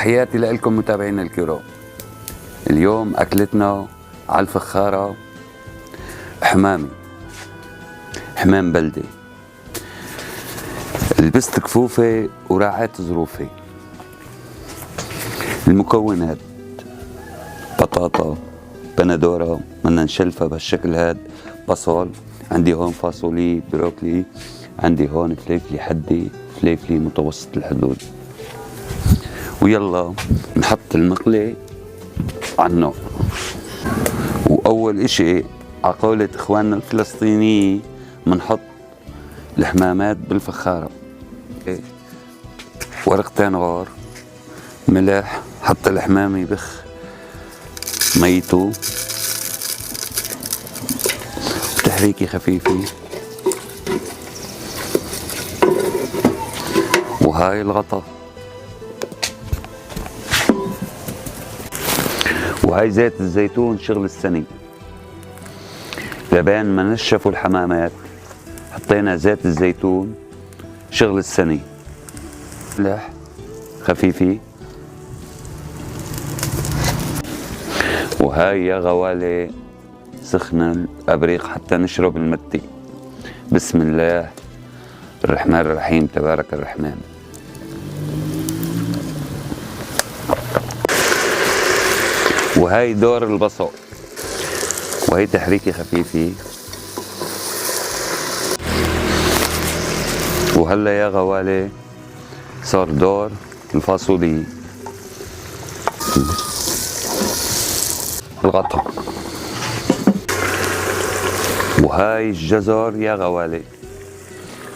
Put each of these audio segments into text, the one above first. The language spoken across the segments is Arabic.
تحياتي لكم متابعينا الكرام. اليوم أكلتنا على الفخارة حمام بلدي. لبست كفوفي وراعيت ظروفي. المكونات: بطاطا، بندورة بدنا نشلفها بهالشكل هاد، بصل، عندي هون فاصولي، بروكلي، عندي هون فليفلي حدي، فليفلي متوسط الحدود. ويلا نحط المقلي على النار. واول اشي عقولة اخواننا الفلسطينيين بنحط الحمامات بالفخارة، ورقتين غار، ملح حتى الحمام يبخ ميته، تحريكة خفيفة. وهاي الغطا، وهاي زيت الزيتون شغل السنة. لبين ما نشفوا الحمامات حطينا زيت الزيتون شغل السنة. ملح خفيفة. وهاي يا غوالي سخنة الأبريق حتى نشرب المتي. بسم الله الرحمن الرحيم، تبارك الرحمن. وهاي دور البصل، وهي تحريكة خفيفة. وهلا يا غوالي صار دور الفاصوليا. الغطا. وهاي الجزر يا غوالي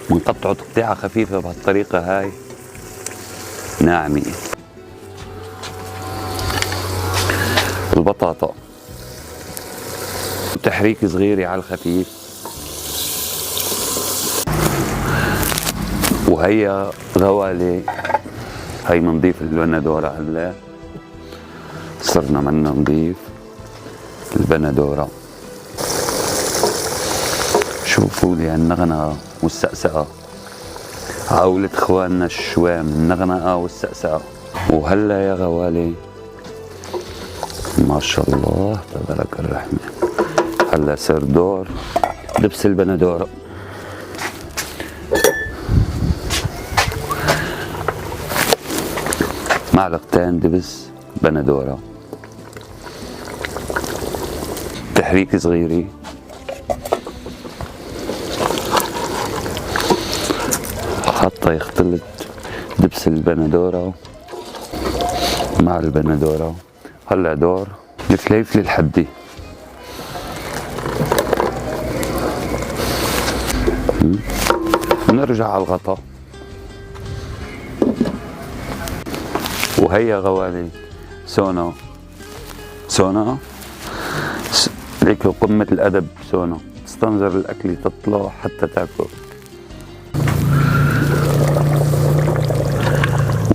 بنقطعه تقطيعة خفيفة بهالطريقة هاي ناعمة. البطاطا تحريك صغيرة على الخفيف. وهيا غوالي هي منضيف البندورة. هلا صرنا منا نضيف البندورة. شوفوا لي النغنغة والسقسقة، عولة اخواننا الشوام، النغنغة والسقسقة. وهلا يا غوالي ما شاء الله تبارك الرحمن، هلا صار دور دبس البندورة. معلقتين دبس بندورة، تحريك صغيرة. حتى يختلط دبس البندورة مع البندورة. هلا دور الفليفلي الحدي. نرجع على الغطا. وهيا غوالي سونا ليك قمة الأدب. سونا تستنظر الأكل تطلع حتى تاكل.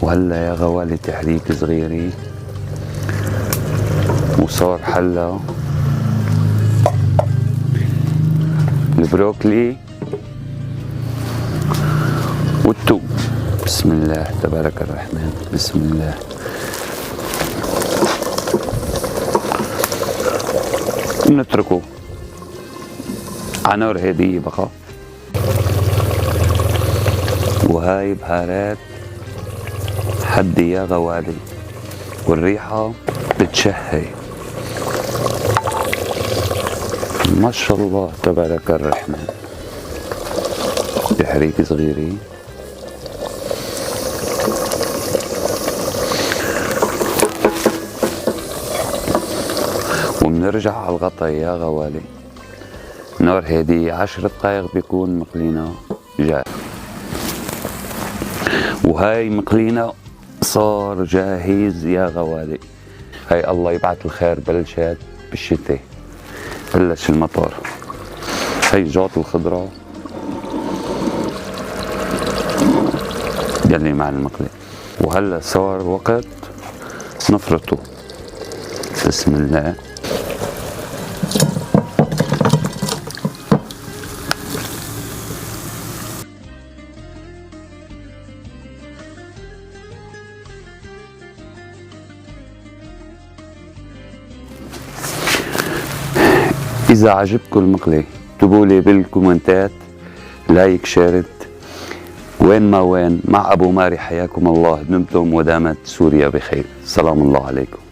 وهلا يا غوالي تحريك صغيرة وصار حلا البروكلي والثوم. بسم الله تبارك الرحمن، بسم الله. نتركه على نار هادية بقى. وهاي بهارات حدي يا غوالي، والريحة بتشهي ما شاء الله تبارك الرحمن. تحريك صغيرة. وبنرجع على الغطا يا غوالي، نار هادية 10 دقايق بيكون مقلينا جاهز. وهاي مقلينا صار جاهز يا غوالي. هاي الله يبعث الخير بلشت بالشتاء، بلش المطر. هاي جات الخضرة يلي مع المقلي. وهلا صار وقت نفرطه. بسم الله. إذا عجبكم المقلي اكتبوا لي بالكومنتات، لايك شيرت. وين ما وين مع أبو ماري، حياكم الله، دمتم ودامت سوريا بخير. سلام الله عليكم.